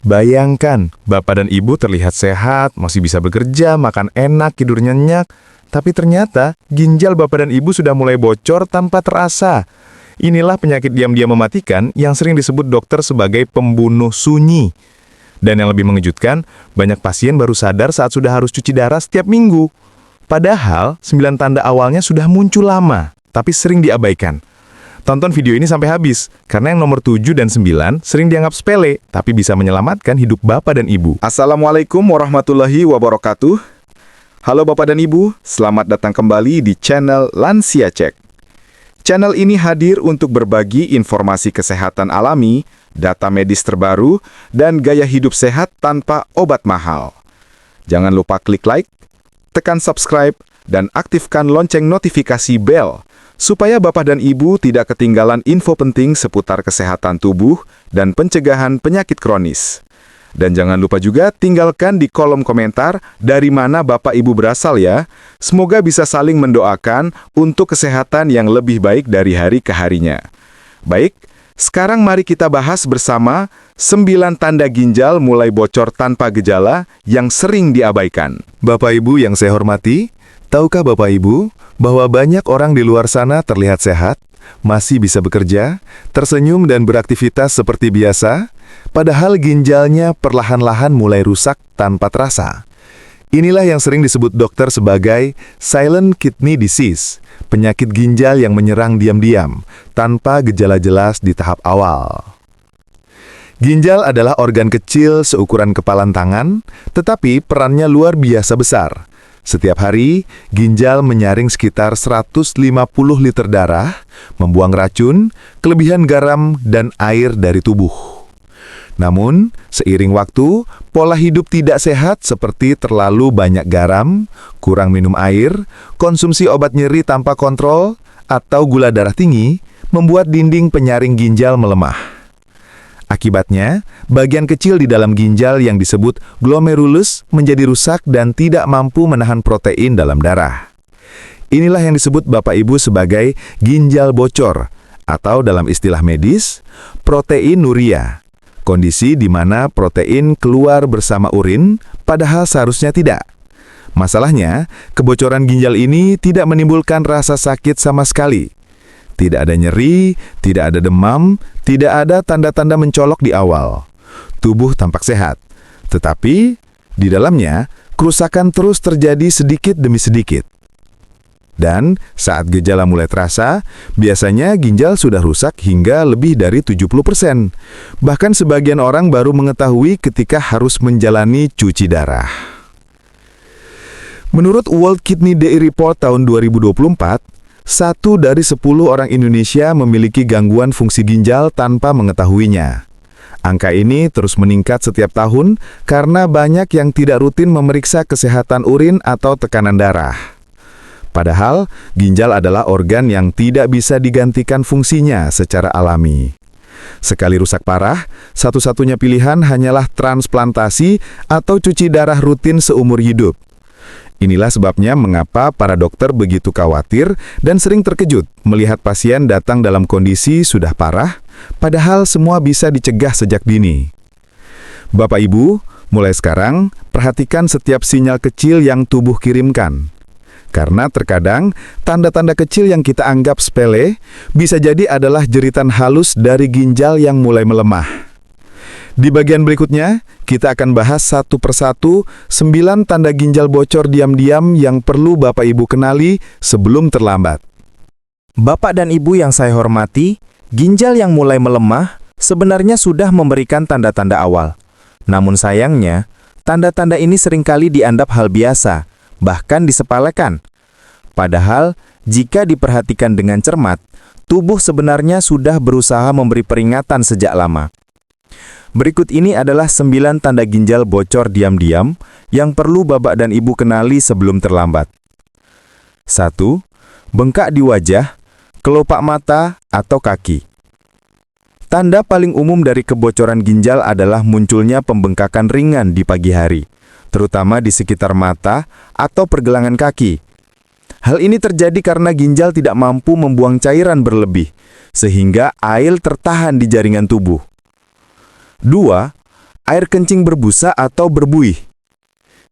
Bayangkan, bapak dan ibu terlihat sehat, masih bisa bekerja, makan enak, tidur nyenyak. Tapi ternyata, ginjal bapak dan ibu sudah mulai bocor tanpa terasa. Inilah penyakit diam-diam mematikan yang sering disebut dokter sebagai pembunuh sunyi. Dan yang lebih mengejutkan, banyak pasien baru sadar saat sudah harus cuci darah setiap minggu. Padahal, 9 tanda awalnya sudah muncul lama, tapi sering diabaikan. Tonton video ini sampai habis, karena yang nomor 7 dan 9 sering dianggap sepele, tapi bisa menyelamatkan hidup bapak dan ibu. Assalamualaikum warahmatullahi wabarakatuh. Halo Bapak dan Ibu, selamat datang kembali di channel Lansia Cek. Channel ini hadir untuk berbagi informasi kesehatan alami, data medis terbaru, dan gaya hidup sehat tanpa obat mahal. Jangan lupa klik like, tekan subscribe, dan aktifkan lonceng notifikasi bel, supaya Bapak dan Ibu tidak ketinggalan info penting seputar kesehatan tubuh dan pencegahan penyakit kronis. Dan jangan lupa juga tinggalkan di kolom komentar dari mana Bapak Ibu berasal ya. Semoga bisa saling mendoakan untuk kesehatan yang lebih baik dari hari ke harinya. Baik, sekarang mari kita bahas bersama 9 tanda ginjal mulai bocor tanpa gejala yang sering diabaikan. Bapak Ibu yang saya hormati, tahukah Bapak Ibu bahwa banyak orang di luar sana terlihat sehat, masih bisa bekerja, tersenyum dan beraktivitas seperti biasa, padahal ginjalnya perlahan-lahan mulai rusak tanpa terasa. Inilah yang sering disebut dokter sebagai silent kidney disease, penyakit ginjal yang menyerang diam-diam, tanpa gejala jelas di tahap awal. Ginjal adalah organ kecil seukuran kepalan tangan, tetapi perannya luar biasa besar. Setiap hari, ginjal menyaring sekitar 150 liter darah, membuang racun, kelebihan garam, dan air dari tubuh. Namun, seiring waktu, pola hidup tidak sehat seperti terlalu banyak garam, kurang minum air, konsumsi obat nyeri tanpa kontrol, atau gula darah tinggi, membuat dinding penyaring ginjal melemah. Akibatnya, bagian kecil di dalam ginjal yang disebut glomerulus menjadi rusak dan tidak mampu menahan protein dalam darah. Inilah yang disebut Bapak Ibu sebagai ginjal bocor, atau dalam istilah medis, proteinuria. Kondisi di mana protein keluar bersama urin, padahal seharusnya tidak. Masalahnya, kebocoran ginjal ini tidak menimbulkan rasa sakit sama sekali. Tidak ada nyeri, tidak ada demam, tidak ada tanda-tanda mencolok di awal. Tubuh tampak sehat. Tetapi, di dalamnya, kerusakan terus terjadi sedikit demi sedikit. Dan, saat gejala mulai terasa, biasanya ginjal sudah rusak hingga lebih dari 70%. Bahkan sebagian orang baru mengetahui ketika harus menjalani cuci darah. Menurut World Kidney Day Report tahun 2024, 1 dari 10 orang Indonesia memiliki gangguan fungsi ginjal tanpa mengetahuinya. Angka ini terus meningkat setiap tahun karena banyak yang tidak rutin memeriksa kesehatan urin atau tekanan darah. Padahal, ginjal adalah organ yang tidak bisa digantikan fungsinya secara alami. Sekali rusak parah, satu-satunya pilihan hanyalah transplantasi atau cuci darah rutin seumur hidup. Inilah sebabnya mengapa para dokter begitu khawatir dan sering terkejut melihat pasien datang dalam kondisi sudah parah, padahal semua bisa dicegah sejak dini. Bapak Ibu, mulai sekarang perhatikan setiap sinyal kecil yang tubuh kirimkan. Karena terkadang tanda-tanda kecil yang kita anggap sepele bisa jadi adalah jeritan halus dari ginjal yang mulai melemah. Di bagian berikutnya, kita akan bahas satu persatu 9 tanda ginjal bocor diam-diam yang perlu Bapak Ibu kenali sebelum terlambat. Bapak dan Ibu yang saya hormati, ginjal yang mulai melemah sebenarnya sudah memberikan tanda-tanda awal. Namun sayangnya, tanda-tanda ini seringkali dianggap hal biasa, bahkan disepelekan. Padahal, jika diperhatikan dengan cermat, tubuh sebenarnya sudah berusaha memberi peringatan sejak lama. Berikut ini adalah 9 tanda ginjal bocor diam-diam yang perlu Bapak dan Ibu kenali sebelum terlambat. 1. Bengkak di wajah, kelopak mata, atau kaki. Tanda paling umum dari kebocoran ginjal adalah munculnya pembengkakan ringan di pagi hari, terutama di sekitar mata atau pergelangan kaki. Hal ini terjadi karena ginjal tidak mampu membuang cairan berlebih, sehingga air tertahan di jaringan tubuh. 2. air kencing berbusa atau berbuih.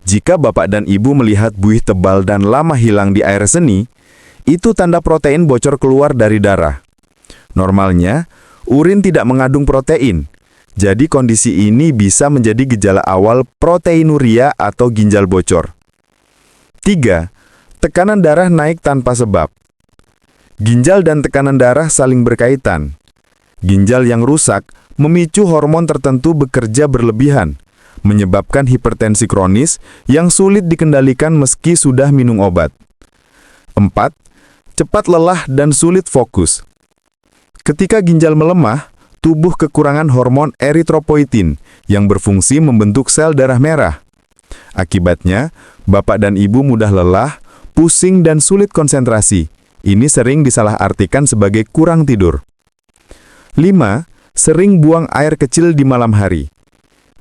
Jika Bapak dan Ibu melihat buih tebal dan lama hilang di air seni, itu tanda protein bocor keluar dari darah. Normalnya, urin tidak mengandung protein. Jadi kondisi ini bisa menjadi gejala awal proteinuria atau ginjal bocor. 3. Tekanan darah naik tanpa sebab. Ginjal dan tekanan darah saling berkaitan. Ginjal yang rusak memicu hormon tertentu bekerja berlebihan, menyebabkan hipertensi kronis yang sulit dikendalikan meski sudah minum obat. 4. Cepat lelah dan sulit fokus. Ketika ginjal melemah, tubuh kekurangan hormon eritropoietin yang berfungsi membentuk sel darah merah. Akibatnya, Bapak dan Ibu mudah lelah, pusing dan sulit konsentrasi. Ini sering disalahartikan sebagai kurang tidur. 5. Sering buang air kecil di malam hari.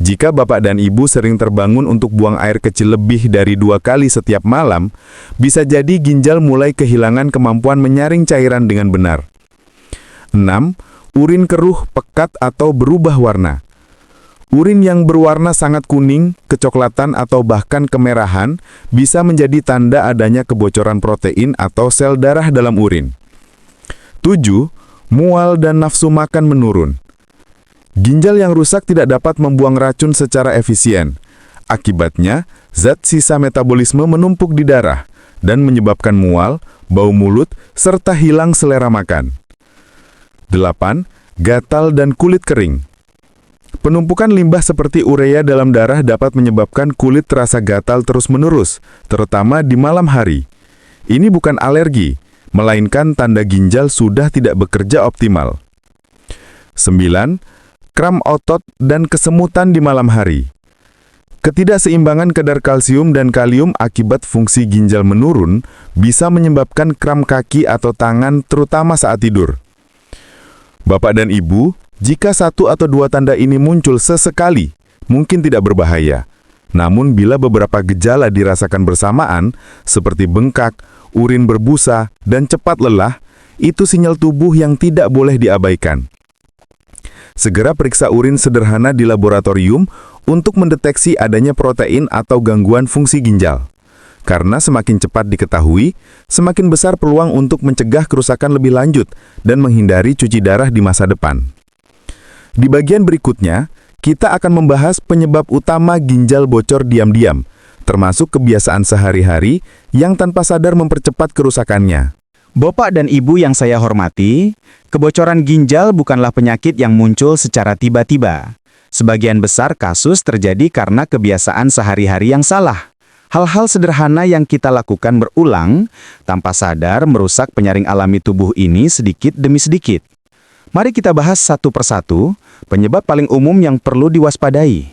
Jika Bapak dan Ibu sering terbangun untuk buang air kecil lebih dari 2 kali setiap malam, bisa jadi ginjal mulai kehilangan kemampuan menyaring cairan dengan benar. 6. Urin keruh, pekat, atau berubah warna. Urin yang berwarna sangat kuning, kecoklatan, atau bahkan kemerahan bisa menjadi tanda adanya kebocoran protein atau sel darah dalam urin. 7. Mual dan nafsu makan menurun. Ginjal yang rusak tidak dapat membuang racun secara efisien. Akibatnya, zat sisa metabolisme menumpuk di darah dan menyebabkan mual, bau mulut, serta hilang selera makan. 8. Gatal dan kulit kering. Penumpukan limbah seperti urea dalam darah dapat menyebabkan kulit terasa gatal terus-menerus, terutama di malam hari. Ini bukan alergi, melainkan tanda ginjal sudah tidak bekerja optimal. 9. Kram otot dan kesemutan di malam hari. Ketidakseimbangan kadar kalsium dan kalium akibat fungsi ginjal menurun bisa menyebabkan kram kaki atau tangan terutama saat tidur. Bapak dan Ibu, jika 1 atau 2 tanda ini muncul sesekali, mungkin tidak berbahaya. Namun bila beberapa gejala dirasakan bersamaan, seperti bengkak, urin berbusa, dan cepat lelah, itu sinyal tubuh yang tidak boleh diabaikan. Segera periksa urin sederhana di laboratorium untuk mendeteksi adanya protein atau gangguan fungsi ginjal. Karena semakin cepat diketahui, semakin besar peluang untuk mencegah kerusakan lebih lanjut dan menghindari cuci darah di masa depan. Di bagian berikutnya, kita akan membahas penyebab utama ginjal bocor diam-diam, termasuk kebiasaan sehari-hari yang tanpa sadar mempercepat kerusakannya. Bapak dan Ibu yang saya hormati, kebocoran ginjal bukanlah penyakit yang muncul secara tiba-tiba. Sebagian besar kasus terjadi karena kebiasaan sehari-hari yang salah. Hal-hal sederhana yang kita lakukan berulang, tanpa sadar merusak penyaring alami tubuh ini sedikit demi sedikit. Mari kita bahas satu persatu penyebab paling umum yang perlu diwaspadai.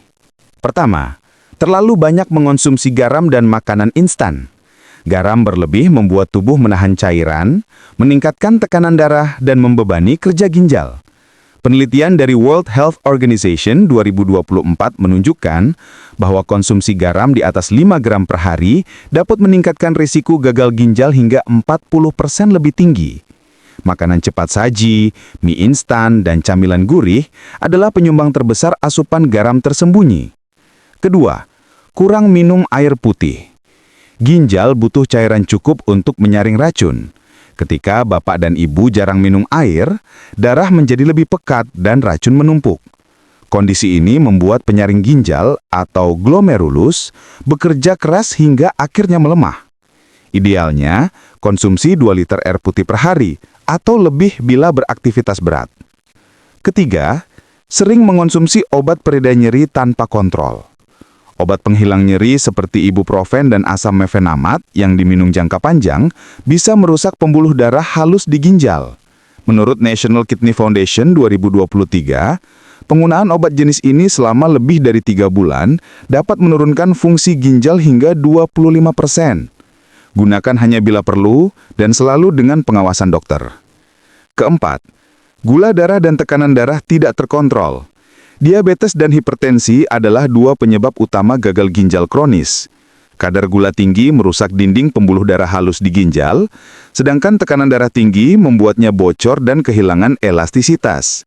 Pertama, terlalu banyak mengonsumsi garam dan makanan instan. Garam berlebih membuat tubuh menahan cairan, meningkatkan tekanan darah, dan membebani kerja ginjal. Penelitian dari World Health Organization 2024 menunjukkan bahwa konsumsi garam di atas 5 gram per hari dapat meningkatkan risiko gagal ginjal hingga 40% lebih tinggi. Makanan cepat saji, mie instan, dan camilan gurih adalah penyumbang terbesar asupan garam tersembunyi. Kedua, kurang minum air putih. Ginjal butuh cairan cukup untuk menyaring racun. Ketika Bapak dan Ibu jarang minum air, darah menjadi lebih pekat dan racun menumpuk. Kondisi ini membuat penyaring ginjal atau glomerulus bekerja keras hingga akhirnya melemah. Idealnya, konsumsi 2 liter air putih per hari atau lebih bila beraktivitas berat. Ketiga, sering mengonsumsi obat pereda nyeri tanpa kontrol. Obat penghilang nyeri seperti ibuprofen dan asam mefenamat yang diminum jangka panjang bisa merusak pembuluh darah halus di ginjal. Menurut National Kidney Foundation 2023, penggunaan obat jenis ini selama lebih dari 3 bulan dapat menurunkan fungsi ginjal hingga 25%. Gunakan hanya bila perlu dan selalu dengan pengawasan dokter. Keempat, gula darah dan tekanan darah tidak terkontrol. Diabetes dan hipertensi adalah 2 penyebab utama gagal ginjal kronis. Kadar gula tinggi merusak dinding pembuluh darah halus di ginjal, sedangkan tekanan darah tinggi membuatnya bocor dan kehilangan elastisitas.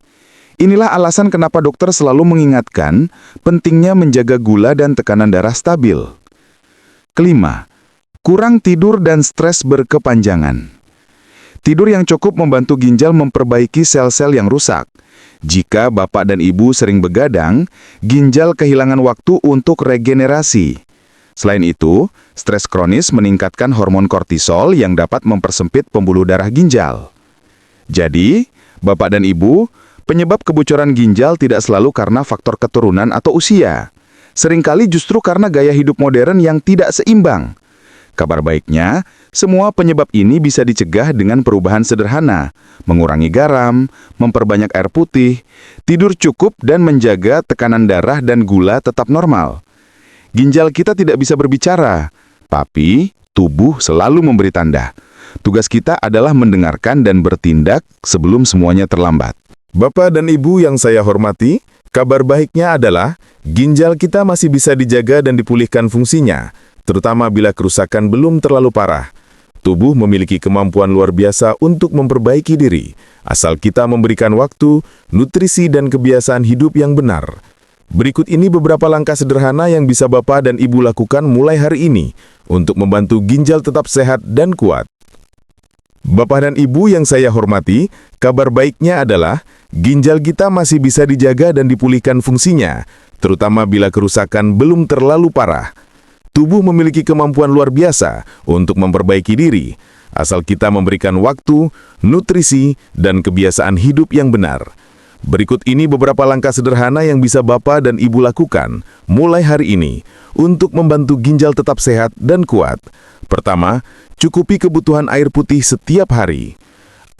Inilah alasan kenapa dokter selalu mengingatkan pentingnya menjaga gula dan tekanan darah stabil. Kelima, kurang tidur dan stres berkepanjangan. Tidur yang cukup membantu ginjal memperbaiki sel-sel yang rusak. Jika Bapak dan Ibu sering begadang, ginjal kehilangan waktu untuk regenerasi. Selain itu, stres kronis meningkatkan hormon kortisol yang dapat mempersempit pembuluh darah ginjal. Jadi, Bapak dan Ibu, penyebab kebocoran ginjal tidak selalu karena faktor keturunan atau usia. Seringkali justru karena gaya hidup modern yang tidak seimbang. Kabar baiknya, semua penyebab ini bisa dicegah dengan perubahan sederhana, mengurangi garam, memperbanyak air putih, tidur cukup dan menjaga tekanan darah dan gula tetap normal. Ginjal kita tidak bisa berbicara, tapi tubuh selalu memberi tanda. Tugas kita adalah mendengarkan dan bertindak sebelum semuanya terlambat. Bapak dan Ibu yang saya hormati, kabar baiknya adalah ginjal kita masih bisa dijaga dan dipulihkan fungsinya, terutama bila kerusakan belum terlalu parah. Tubuh memiliki kemampuan luar biasa untuk memperbaiki diri, asal kita memberikan waktu, nutrisi, dan kebiasaan hidup yang benar. Berikut ini beberapa langkah sederhana yang bisa Bapak dan Ibu lakukan mulai hari ini untuk membantu ginjal tetap sehat dan kuat. Bapak dan Ibu yang saya hormati, kabar baiknya adalah ginjal kita masih bisa dijaga dan dipulihkan fungsinya, terutama bila kerusakan belum terlalu parah. Tubuh memiliki kemampuan luar biasa untuk memperbaiki diri, asal kita memberikan waktu, nutrisi, dan kebiasaan hidup yang benar. Berikut ini beberapa langkah sederhana yang bisa Bapak dan Ibu lakukan mulai hari ini untuk membantu ginjal tetap sehat dan kuat. Pertama, cukupi kebutuhan air putih setiap hari.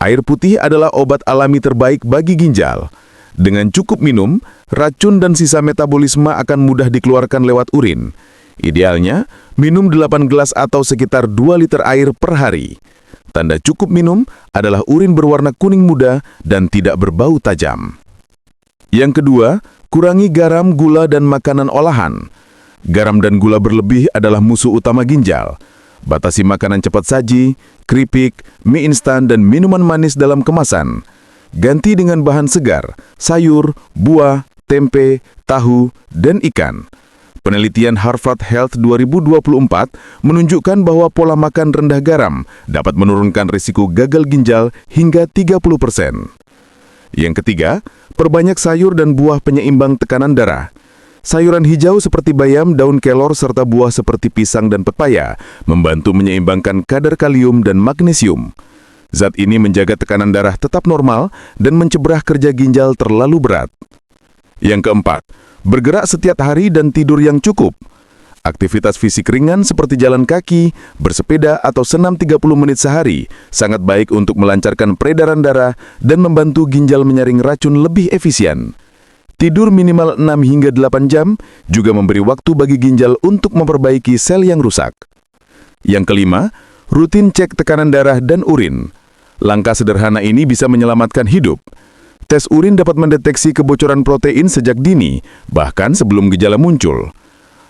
Air putih adalah obat alami terbaik bagi ginjal. Dengan cukup minum, racun dan sisa metabolisme akan mudah dikeluarkan lewat urin. Idealnya, minum 8 gelas atau sekitar 2 liter air per hari. Tanda cukup minum adalah urin berwarna kuning muda dan tidak berbau tajam. Yang kedua, kurangi garam, gula, dan makanan olahan. Garam dan gula berlebih adalah musuh utama ginjal. Batasi makanan cepat saji, keripik, mie instan, dan minuman manis dalam kemasan. Ganti dengan bahan segar, sayur, buah, tempe, tahu, dan ikan. Penelitian Harvard Health 2024 menunjukkan bahwa pola makan rendah garam dapat menurunkan risiko gagal ginjal hingga 30%. Yang ketiga, perbanyak sayur dan buah penyeimbang tekanan darah. Sayuran hijau seperti bayam, daun kelor, serta buah seperti pisang dan pepaya membantu menyeimbangkan kadar kalium dan magnesium. Zat ini menjaga tekanan darah tetap normal dan mencegah kerja ginjal terlalu berat. Yang keempat, bergerak setiap hari dan tidur yang cukup. Aktivitas fisik ringan seperti jalan kaki, bersepeda, atau senam 30 menit sehari sangat baik untuk melancarkan peredaran darah dan membantu ginjal menyaring racun lebih efisien. Tidur minimal 6 hingga 8 jam juga memberi waktu bagi ginjal untuk memperbaiki sel yang rusak. Yang kelima, rutin cek tekanan darah dan urin. Langkah sederhana ini bisa menyelamatkan hidup. Tes urin dapat mendeteksi kebocoran protein sejak dini, bahkan sebelum gejala muncul.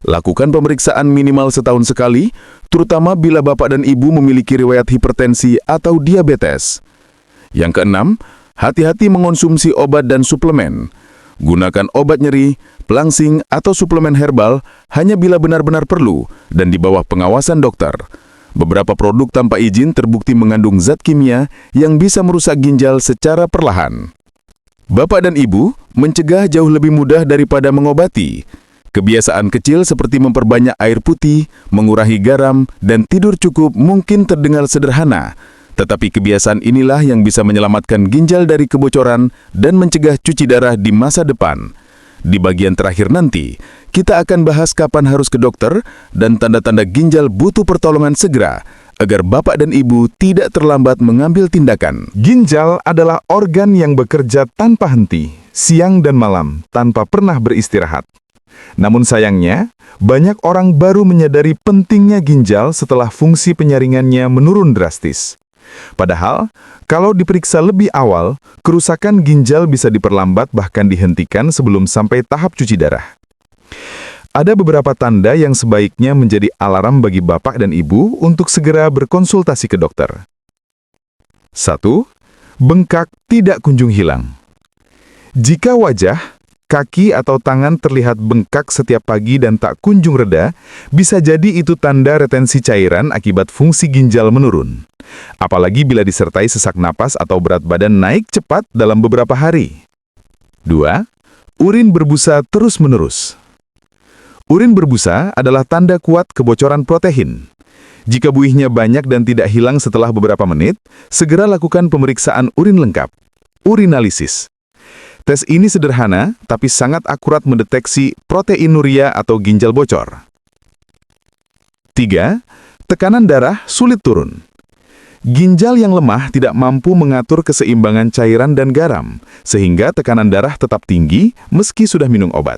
Lakukan pemeriksaan minimal setahun sekali, terutama bila Bapak dan Ibu memiliki riwayat hipertensi atau diabetes. Yang keenam, hati-hati mengonsumsi obat dan suplemen. Gunakan obat nyeri, pelangsing, atau suplemen herbal hanya bila benar-benar perlu dan di bawah pengawasan dokter. Beberapa produk tanpa izin terbukti mengandung zat kimia yang bisa merusak ginjal secara perlahan. Bapak dan Ibu, mencegah jauh lebih mudah daripada mengobati. Kebiasaan kecil seperti memperbanyak air putih, mengurangi garam, dan tidur cukup mungkin terdengar sederhana, tetapi kebiasaan inilah yang bisa menyelamatkan ginjal dari kebocoran dan mencegah cuci darah di masa depan. Di bagian terakhir nanti, kita akan bahas kapan harus ke dokter dan tanda-tanda ginjal butuh pertolongan segera, agar Bapak dan Ibu tidak terlambat mengambil tindakan. Ginjal adalah organ yang bekerja tanpa henti, siang dan malam, tanpa pernah beristirahat. Namun sayangnya, banyak orang baru menyadari pentingnya ginjal setelah fungsi penyaringannya menurun drastis. Padahal, kalau diperiksa lebih awal, kerusakan ginjal bisa diperlambat bahkan dihentikan sebelum sampai tahap cuci darah. Ada beberapa tanda yang sebaiknya menjadi alarm bagi Bapak dan Ibu untuk segera berkonsultasi ke dokter. 1. Bengkak tidak kunjung hilang. Jika wajah, kaki atau tangan terlihat bengkak setiap pagi dan tak kunjung reda, bisa jadi itu tanda retensi cairan akibat fungsi ginjal menurun. Apalagi bila disertai sesak napas atau berat badan naik cepat dalam beberapa hari. 2. Urin berbusa terus-menerus. Urin berbusa adalah tanda kuat kebocoran protein. Jika buihnya banyak dan tidak hilang setelah beberapa menit, segera lakukan pemeriksaan urin lengkap, urinalisis. Tes ini sederhana, tapi sangat akurat mendeteksi proteinuria atau ginjal bocor. 3. Tekanan darah sulit turun. Ginjal yang lemah tidak mampu mengatur keseimbangan cairan dan garam, sehingga tekanan darah tetap tinggi meski sudah minum obat.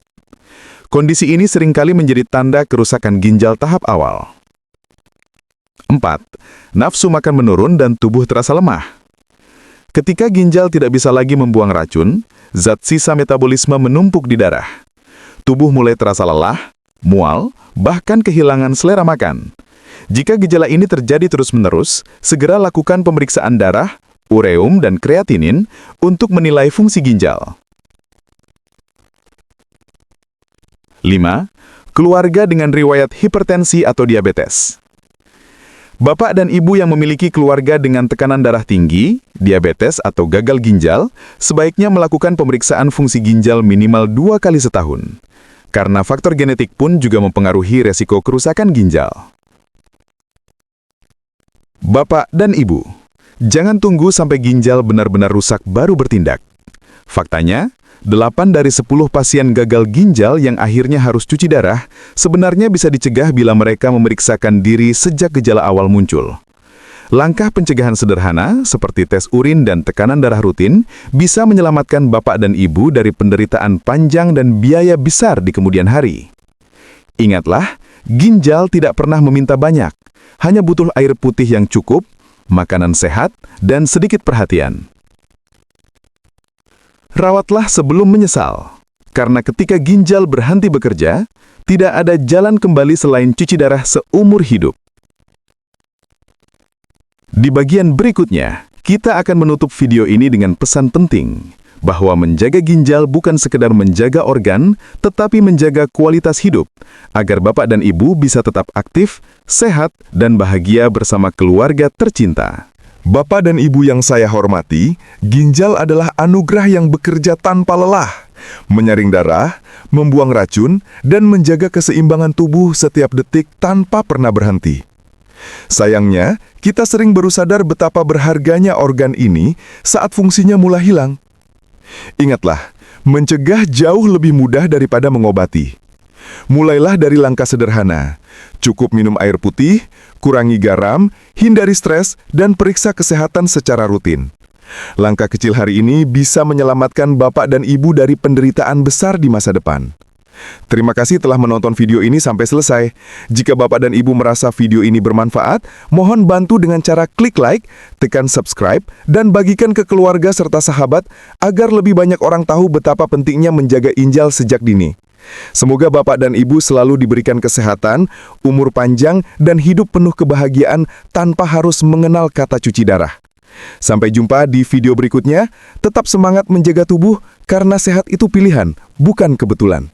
Kondisi ini seringkali menjadi tanda kerusakan ginjal tahap awal. 4. Nafsu makan menurun dan tubuh terasa lemah. Ketika ginjal tidak bisa lagi membuang racun, zat sisa metabolisme menumpuk di darah. Tubuh mulai terasa lelah, mual, bahkan kehilangan selera makan. Jika gejala ini terjadi terus-menerus, segera lakukan pemeriksaan darah, ureum, dan kreatinin untuk menilai fungsi ginjal. 5. Keluarga dengan riwayat hipertensi atau diabetes. Bapak dan ibu yang memiliki keluarga dengan tekanan darah tinggi, diabetes atau gagal ginjal, sebaiknya melakukan pemeriksaan fungsi ginjal minimal 2 kali setahun. Karena faktor genetik pun juga mempengaruhi resiko kerusakan ginjal. Bapak dan ibu, jangan tunggu sampai ginjal benar-benar rusak baru bertindak. Faktanya, 8 dari 10 pasien gagal ginjal yang akhirnya harus cuci darah sebenarnya bisa dicegah bila mereka memeriksakan diri sejak gejala awal muncul. Langkah pencegahan sederhana seperti tes urin dan tekanan darah rutin bisa menyelamatkan bapak dan ibu dari penderitaan panjang dan biaya besar di kemudian hari. Ingatlah, ginjal tidak pernah meminta banyak, hanya butuh air putih yang cukup, makanan sehat, dan sedikit perhatian. Rawatlah sebelum menyesal, karena ketika ginjal berhenti bekerja, tidak ada jalan kembali selain cuci darah seumur hidup. Di bagian berikutnya, kita akan menutup video ini dengan pesan penting, bahwa menjaga ginjal bukan sekedar menjaga organ, tetapi menjaga kualitas hidup, agar bapak dan ibu bisa tetap aktif, sehat, dan bahagia bersama keluarga tercinta. Bapak dan Ibu yang saya hormati, ginjal adalah anugerah yang bekerja tanpa lelah, menyaring darah, membuang racun, dan menjaga keseimbangan tubuh setiap detik tanpa pernah berhenti. Sayangnya, kita sering baru sadar betapa berharganya organ ini saat fungsinya mulai hilang. Ingatlah, mencegah jauh lebih mudah daripada mengobati. Mulailah dari langkah sederhana. Cukup minum air putih, kurangi garam, hindari stres, dan periksa kesehatan secara rutin. Langkah kecil hari ini bisa menyelamatkan bapak dan ibu dari penderitaan besar di masa depan. Terima kasih telah menonton video ini sampai selesai. Jika bapak dan ibu merasa video ini bermanfaat, mohon bantu dengan cara klik like, tekan subscribe, dan bagikan ke keluarga serta sahabat agar lebih banyak orang tahu betapa pentingnya menjaga ginjal sejak dini. Semoga bapak dan ibu selalu diberikan kesehatan, umur panjang, dan hidup penuh kebahagiaan tanpa harus mengenal kata cuci darah. Sampai jumpa di video berikutnya. Tetap semangat menjaga tubuh, karena sehat itu pilihan, bukan kebetulan.